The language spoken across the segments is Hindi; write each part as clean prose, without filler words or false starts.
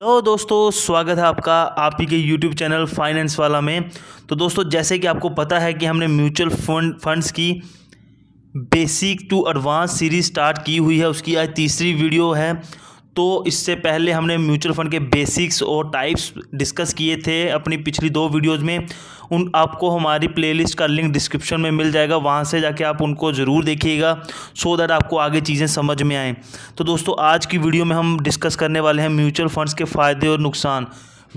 हेलो दोस्तों, स्वागत है आपका आप ही के यूट्यूब चैनल फाइनेंस वाला में। तो दोस्तों, जैसे कि आपको पता है कि हमने म्यूचुअल फंड्स की basic to advance series start की हुई है। उसकी आज तीसरी वीडियो है। तो इससे पहले हमने म्यूचुअल फंड के बेसिक्स और टाइप्स डिस्कस किए थे अपनी पिछली दो वीडियोज़ में। उन आपको हमारी प्लेलिस्ट का लिंक डिस्क्रिप्शन में मिल जाएगा, वहाँ से जाके आप उनको ज़रूर देखिएगा सो दैट आपको आगे चीज़ें समझ में आएँ। तो दोस्तों, आज की वीडियो में हम डिस्कस करने वाले हैं म्यूचुअल फंड्स के फ़ायदे और नुकसान।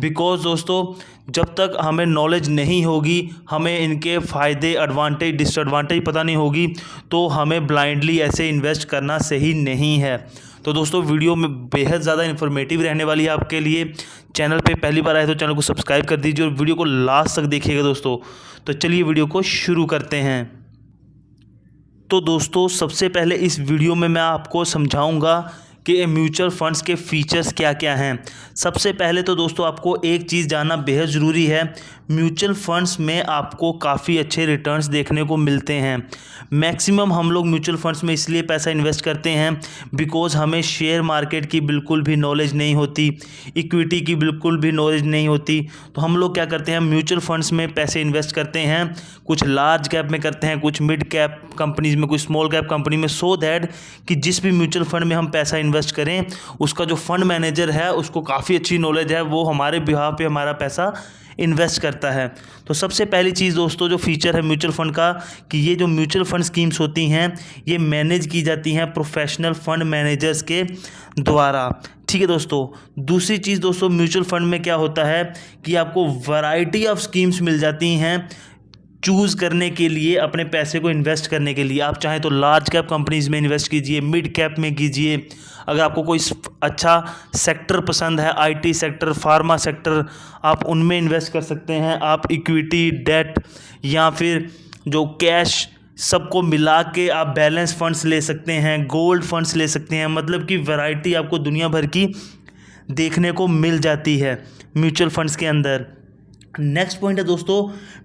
बिकॉज़ दोस्तों, जब तक हमें नॉलेज नहीं होगी, हमें इनके फ़ायदे, एडवांटेज, डिसएडवांटेज पता नहीं होगी, तो हमें ब्लाइंडली ऐसे इन्वेस्ट करना सही नहीं है। तो दोस्तों, वीडियो में बेहद ज़्यादा इन्फॉर्मेटिव रहने वाली है आपके लिए। चैनल पे पहली बार आए तो चैनल को सब्सक्राइब कर दीजिए और वीडियो को लास्ट तक देखिएगा दोस्तों। तो चलिए वीडियो को शुरू करते हैं। तो दोस्तों, सबसे पहले इस वीडियो में मैं आपको समझाऊंगा कि म्यूचुअल फंड्स के फीचर्स क्या क्या हैं। सबसे पहले तो दोस्तों, आपको एक चीज़ जानना बेहद ज़रूरी है। म्यूचुअल फंड्स में आपको काफ़ी अच्छे रिटर्न्स देखने को मिलते हैं। मैक्सिमम हम लोग म्यूचुअल फंड्स में इसलिए पैसा इन्वेस्ट करते हैं बिकॉज़ हमें शेयर मार्केट की बिल्कुल भी नॉलेज नहीं होती, इक्विटी की बिल्कुल भी नॉलेज नहीं होती। तो हम लोग क्या करते हैं, म्यूचुअल फंड्स में पैसे इन्वेस्ट करते हैं। कुछ लार्ज कैप में करते हैं, कुछ मिड कैप कंपनीज़ में, कुछ स्मॉल कैप कंपनी में, सो दैट कि जिस भी म्यूचुअल फंड में हम पैसा इन्वेस्ट करें, उसका जो फंड मैनेजर है उसको काफ़ी अच्छी नॉलेज है, वो हमारे बिहाफ पे हमारा पैसा इन्वेस्ट करता है। तो सबसे पहली चीज़ दोस्तों, जो फीचर है म्यूचुअल फंड का, कि ये जो म्यूचुअल फंड स्कीम्स होती हैं ये मैनेज की जाती हैं प्रोफेशनल फंड मैनेजर्स के द्वारा। ठीक है दोस्तों। दूसरी चीज़ दोस्तों, म्यूचुअल फंड में क्या होता है कि आपको वैरायटी ऑफ स्कीम्स मिल जाती हैं चूज़ करने के लिए, अपने पैसे को इन्वेस्ट करने के लिए। आप चाहें तो लार्ज कैप कंपनीज़ में इन्वेस्ट कीजिए, मिड कैप में कीजिए। अगर आपको कोई अच्छा सेक्टर पसंद है, आईटी सेक्टर, फार्मा सेक्टर, आप उनमें इन्वेस्ट कर सकते हैं। आप इक्विटी, डेट या फिर जो कैश, सबको मिला के आप बैलेंस फंड्स ले सकते हैं, गोल्ड फंड्स ले सकते हैं। मतलब कि वैरायटी आपको दुनिया भर की देखने को मिल जाती है म्यूचुअल फंड्स के अंदर। नेक्स्ट पॉइंट है दोस्तों,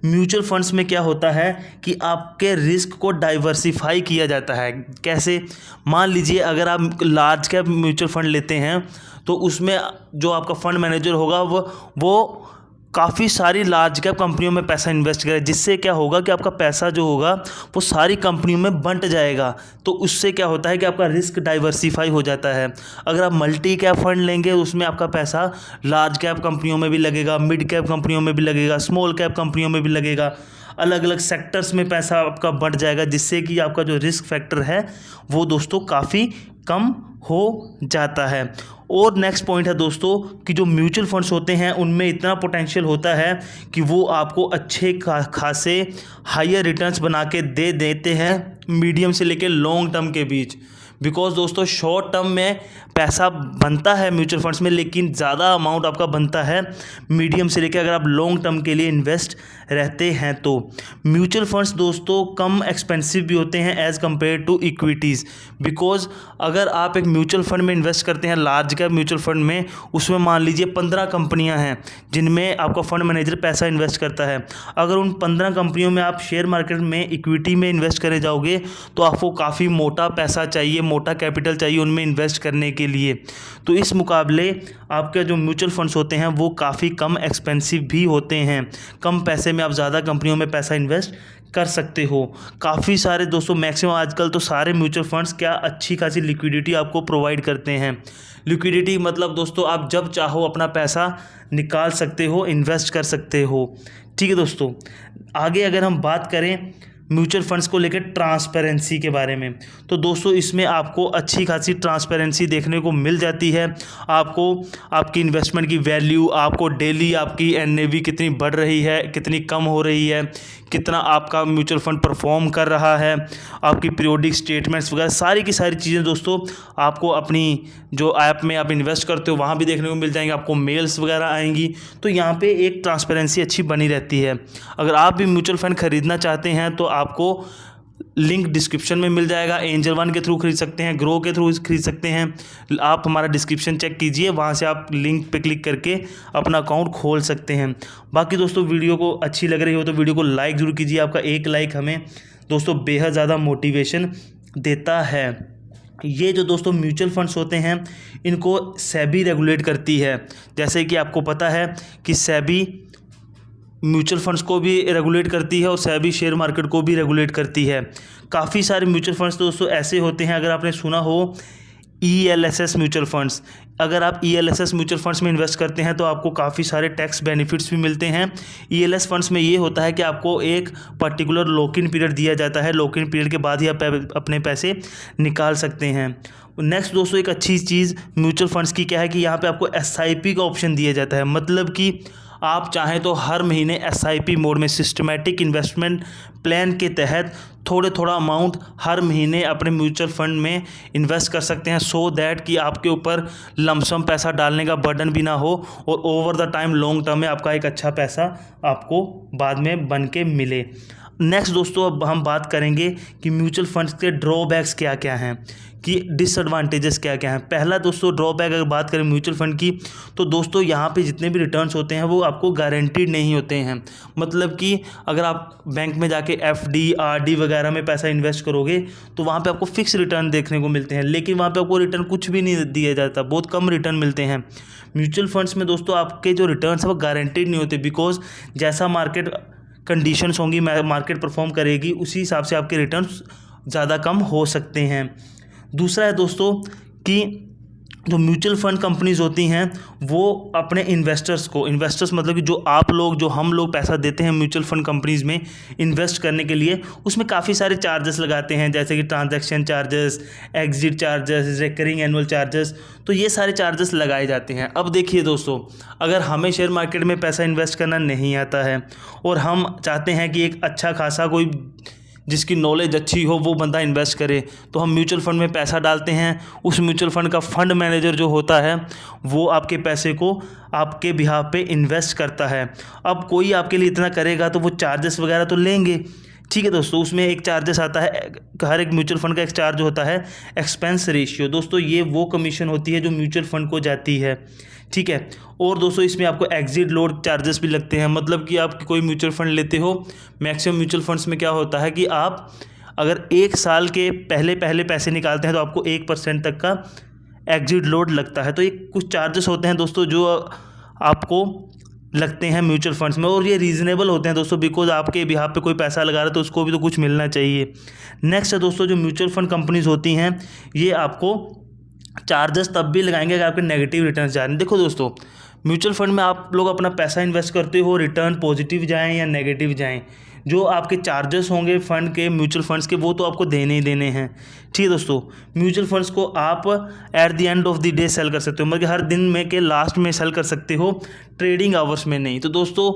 म्यूचुअल फंड्स में क्या होता है कि आपके रिस्क को डाइवर्सिफाई किया जाता है। कैसे? मान लीजिए अगर आप लार्ज कैप म्यूचुअल फंड लेते हैं तो उसमें जो आपका फंड मैनेजर होगा वो काफ़ी सारी लार्ज कैप कंपनियों में पैसा इन्वेस्ट करें, जिससे क्या होगा कि आपका पैसा जो होगा वो सारी कंपनियों में बंट जाएगा। तो उससे क्या होता है कि आपका रिस्क डाइवर्सिफाई हो जाता है। अगर आप मल्टी कैप फंड लेंगे उसमें आपका पैसा लार्ज कैप कंपनियों में भी लगेगा, मिड कैप कंपनियों में भी लगेगा, स्मॉल कैप कंपनियों में भी लगेगा। अलग अलग सेक्टर्स में पैसा आपका बढ़ जाएगा, जिससे कि आपका जो रिस्क फैक्टर है वो दोस्तों काफ़ी कम हो जाता है। और नेक्स्ट पॉइंट है दोस्तों कि जो म्यूचुअल फंड्स होते हैं उनमें इतना पोटेंशियल होता है कि वो आपको अच्छे खासे हायर रिटर्न्स बना के दे देते हैं मीडियम से लेकर लॉन्ग टर्म के बीच। बिकॉज दोस्तों, शॉर्ट टर्म में पैसा बनता है म्यूचुअल फंड्स में, लेकिन ज़्यादा अमाउंट आपका बनता है मीडियम से लेकर अगर आप लॉन्ग टर्म के लिए इन्वेस्ट रहते हैं तो। म्यूचुअल फंड्स दोस्तों कम एक्सपेंसिव भी होते हैं as compare to equities. Because अगर आप एक म्यूचुअल फंड में इन्वेस्ट करते हैं, लार्ज कैप म्यूचुअल फंड में, उसमें मान लीजिए 15 कंपनियां हैं जिनमें आपका फंड मैनेजर पैसा इन्वेस्ट करता है। अगर उन 15 कंपनियों में आप शेयर मार्केट में, इक्विटी में इन्वेस्ट करने जाओगे तो आपको काफ़ी मोटा पैसा चाहिए, मोटा कैपिटल चाहिए उनमें इन्वेस्ट करने के लिए। तो इस मुकाबले आपके जो म्यूचुअल फंड्स होते हैं वो काफ़ी कम एक्सपेंसिव भी होते हैं। कम पैसे में आप ज़्यादा कंपनियों में पैसा इन्वेस्ट कर सकते हो। काफ़ी सारे दोस्तों, मैक्सिमम आजकल तो सारे म्यूचुअल फंड्स क्या अच्छी खासी लिक्विडिटी आपको प्रोवाइड करते हैं। लिक्विडिटी मतलब दोस्तों, आप जब चाहो अपना पैसा निकाल सकते हो, इन्वेस्ट कर सकते हो। ठीक है दोस्तों। आगे अगर हम बात करें म्यूचुअल फंड्स को लेकर ट्रांसपेरेंसी के बारे में, तो दोस्तों इसमें आपको अच्छी खासी ट्रांसपेरेंसी देखने को मिल जाती है। आपको आपकी इन्वेस्टमेंट की वैल्यू, आपको डेली आपकी एनएवी कितनी बढ़ रही है, कितनी कम हो रही है, कितना आपका म्यूचुअल फंड परफॉर्म कर रहा है, आपकी पीरियोडिक स्टेटमेंट्स वगैरह सारी की सारी चीज़ें दोस्तों आपको अपनी जो ऐप में आप इन्वेस्ट करते हो वहाँ भी देखने को मिल जाएंगे। आपको मेल्स वगैरह आएंगी, तो यहाँ पे एक ट्रांसपेरेंसी अच्छी बनी रहती है। अगर आप भी म्यूचुअल फंड खरीदना चाहते हैं तो आपको लिंक डिस्क्रिप्शन में मिल जाएगा। एंजल वन के थ्रू खरीद सकते हैं, ग्रो के थ्रू खरीद सकते हैं। आप हमारा डिस्क्रिप्शन चेक कीजिए, वहाँ से आप लिंक पे क्लिक करके अपना अकाउंट खोल सकते हैं। बाकी दोस्तों, वीडियो को अच्छी लग रही हो तो वीडियो को लाइक ज़रूर कीजिए। आपका एक लाइक हमें दोस्तों बेहद ज़्यादा मोटिवेशन देता है। ये जो दोस्तों म्यूचुअल फंड्स होते हैं इनको सेबी रेगुलेट करती है। जैसे कि आपको पता है कि सेबी म्यूचुअल फंड्स को भी रेगुलेट करती है और सेबी शेयर मार्केट को भी रेगुलेट करती है। काफ़ी सारे म्यूचुअल फंड्स दोस्तों ऐसे होते हैं, अगर आपने सुना हो ELSS म्यूचुअल फंड्स। अगर आप ELSS म्यूचुअल फंड्स में इन्वेस्ट करते हैं तो आपको काफ़ी सारे टैक्स बेनिफिट्स भी मिलते हैं। ELS फंड्स में ये होता है कि आपको एक पर्टिकुलर लॉक इन पीरियड दिया जाता है, लॉक इन पीरियड के बाद ही आप अपने पैसे निकाल सकते हैं। नेक्स्ट दोस्तों एक अच्छी चीज़ म्यूचुअल फंड्स की क्या है कि यहाँ पे आपको SIP का ऑप्शन दिया जाता है। मतलब कि आप चाहें तो हर महीने SIP मोड में सिस्टमेटिक इन्वेस्टमेंट प्लान के तहत थोड़ा अमाउंट हर महीने अपने म्यूचुअल फंड में इन्वेस्ट कर सकते हैं, सो दैट कि आपके ऊपर लमसम पैसा डालने का बर्डन भी ना हो और over the time long term में आपका एक अच्छा पैसा आपको बाद में बन के मिले। नेक्स्ट दोस्तों अब हम बात करेंगे कि म्यूचुअल फंड्स के ड्रॉबैक्स क्या क्या हैं, कि डिसएडवांटेजेस क्या क्या हैं। पहला दोस्तों ड्रॉबैक अगर बात करें म्यूचुअल फंड की तो दोस्तों यहाँ पे जितने भी रिटर्न्स होते हैं वो आपको गारंटीड नहीं होते हैं। मतलब कि अगर आप बैंक में जाके FD RD वगैरह में पैसा इन्वेस्ट करोगे तो वहाँ पे आपको फिक्स रिटर्न देखने को मिलते हैं, लेकिन वहाँ पे आपको रिटर्न कुछ भी नहीं दिया जाता, बहुत कम रिटर्न मिलते हैं। म्यूचुअल फंड्स में दोस्तों आपके जो रिटर्न्स हैं वो गारंटीड नहीं होते, बिकॉज जैसा मार्केट कंडीशंस होंगी, मार्केट परफॉर्म करेगी, उसी हिसाब से आपके रिटर्न्स ज़्यादा कम हो सकते हैं। दूसरा है दोस्तों कि जो म्यूचुअल फंड कंपनीज होती हैं वो अपने इन्वेस्टर्स मतलब कि जो आप लोग जो हम लोग पैसा देते हैं म्यूचुअल फंड कंपनीज में इन्वेस्ट करने के लिए, उसमें काफ़ी सारे चार्जेस लगाते हैं, जैसे कि transaction charges, exit charges, recurring annual charges. तो ये सारे चार्जेस लगाए जाते हैं। अब देखिए दोस्तों, अगर हमें शेयर मार्केट में पैसा इन्वेस्ट करना नहीं आता है और हम चाहते हैं कि एक अच्छा खासा कोई जिसकी नॉलेज अच्छी हो वो बंदा इन्वेस्ट करे, तो हम म्यूचुअल फंड में पैसा डालते हैं। उस म्यूचुअल फंड का फंड मैनेजर जो होता है वो आपके पैसे को आपके बिहाफ पे इन्वेस्ट करता है। अब कोई आपके लिए इतना करेगा तो वो चार्जेस वगैरह तो लेंगे, ठीक है दोस्तों। उसमें एक चार्जेस आता है, हर एक म्यूचुअल फंड का एक चार्ज होता है एक्सपेंस रेशियो। दोस्तों ये वो कमीशन होती है जो म्यूचुअल फंड को जाती है, ठीक है। और दोस्तों इसमें आपको एग्जिट लोड चार्जेस भी लगते हैं। मतलब कि आप कोई म्यूचुअल फंड लेते हो, मैक्सिमम म्यूचुअल फंड्स में क्या होता है कि आप अगर 1 साल के पहले पैसे निकालते हैं तो आपको 1% तक का एग्जिट लोड लगता है। तो ये कुछ चार्जेस होते हैं दोस्तों जो आपको लगते हैं म्यूचुअल फंड्स में, और ये रीज़नेबल होते हैं दोस्तों, बिकॉज आपके बिहाफ पे कोई पैसा लगा रहा है तो उसको भी तो कुछ मिलना चाहिए। नेक्स्ट है दोस्तों जो म्यूचुअल फंड कंपनीज होती हैं ये आपको चार्जेस तब भी लगाएंगे अगर आपके नेगेटिव रिटर्न जा रहे हैं। देखो दोस्तों, म्यूचुअल फंड में आप लोग अपना पैसा इन्वेस्ट करते हो, रिटर्न पॉजिटिव जाएँ या नेगेटिव जाएँ, जो आपके चार्जेस होंगे फंड के, म्यूचुअल फंड्स के, वो तो आपको देने ही देने हैं, ठीक है दोस्तों। म्यूचुअल फंड्स को आप at the end of the day sell कर सकते हो, मतलब हर दिन में के लास्ट में सेल कर सकते हो, ट्रेडिंग आवर्स में नहीं। तो दोस्तों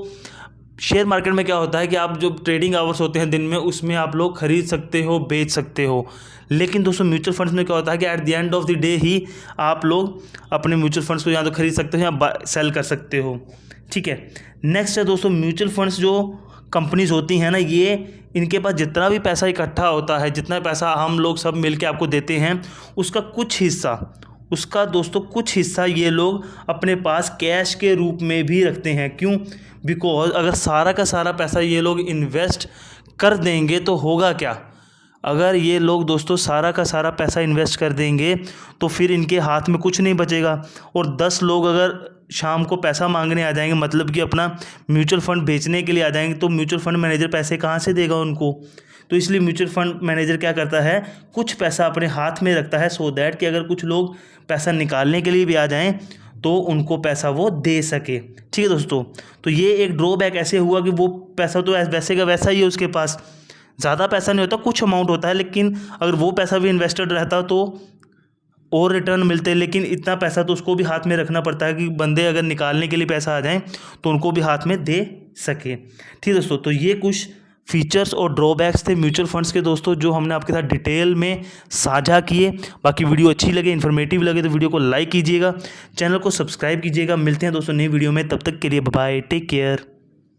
शेयर मार्केट में क्या होता है कि आप जो ट्रेडिंग आवर्स होते हैं दिन में, उसमें आप लोग खरीद सकते हो, बेच सकते हो। लेकिन दोस्तों म्यूचुअल फंड्स में क्या होता है कि at the end of the day ही आप लोग अपने म्यूचुअल फंड्स को या तो खरीद सकते हो या सेल कर सकते हो, ठीक है। नेक्स्ट है दोस्तों म्यूचुअल फंड्स जो कंपनीज होती हैं ना, ये इनके पास जितना भी पैसा इकट्ठा होता है, जितना पैसा हम लोग सब मिलके आपको देते हैं, उसका कुछ हिस्सा ये लोग अपने पास कैश के रूप में भी रखते हैं। क्यों? बिकॉज अगर सारा का सारा पैसा ये लोग इन्वेस्ट कर देंगे तो होगा क्या, अगर ये लोग दोस्तों सारा का सारा पैसा इन्वेस्ट कर देंगे तो फिर इनके हाथ में कुछ नहीं बचेगा। और 10 लोग अगर शाम को पैसा मांगने आ जाएंगे, मतलब कि अपना म्यूचुअल फंड बेचने के लिए आ जाएंगे, तो म्यूचुअल फंड मैनेजर पैसे कहाँ से देगा उनको। तो इसलिए म्यूचुअल फंड मैनेजर क्या करता है, कुछ पैसा अपने हाथ में रखता है, सो दैट कि अगर कुछ लोग पैसा निकालने के लिए भी आ जाएं तो उनको पैसा वो दे सके, ठीक है दोस्तों। तो ये एक ड्रॉबैक ऐसे हुआ कि वो पैसा तो वैसे का वैसा ही है, उसके पास ज़्यादा पैसा नहीं होता, कुछ अमाउंट होता है, लेकिन अगर वो पैसा भी इन्वेस्टेड रहता तो और रिटर्न मिलते। लेकिन इतना पैसा तो उसको भी हाथ में रखना पड़ता है कि बंदे अगर निकालने के लिए पैसा आ जाए तो उनको भी हाथ में दे सके, ठीक है दोस्तों। तो ये कुछ फीचर्स और ड्रॉबैक्स थे म्यूचुअल फंड्स के दोस्तों, जो हमने आपके साथ डिटेल में साझा किए। बाकी वीडियो अच्छी लगे, इन्फॉर्मेटिव लगे तो वीडियो को लाइक कीजिएगा, चैनल को सब्सक्राइब कीजिएगा। मिलते हैं दोस्तों नई वीडियो में, तब तक के लिए बाय बाय, टेक केयर।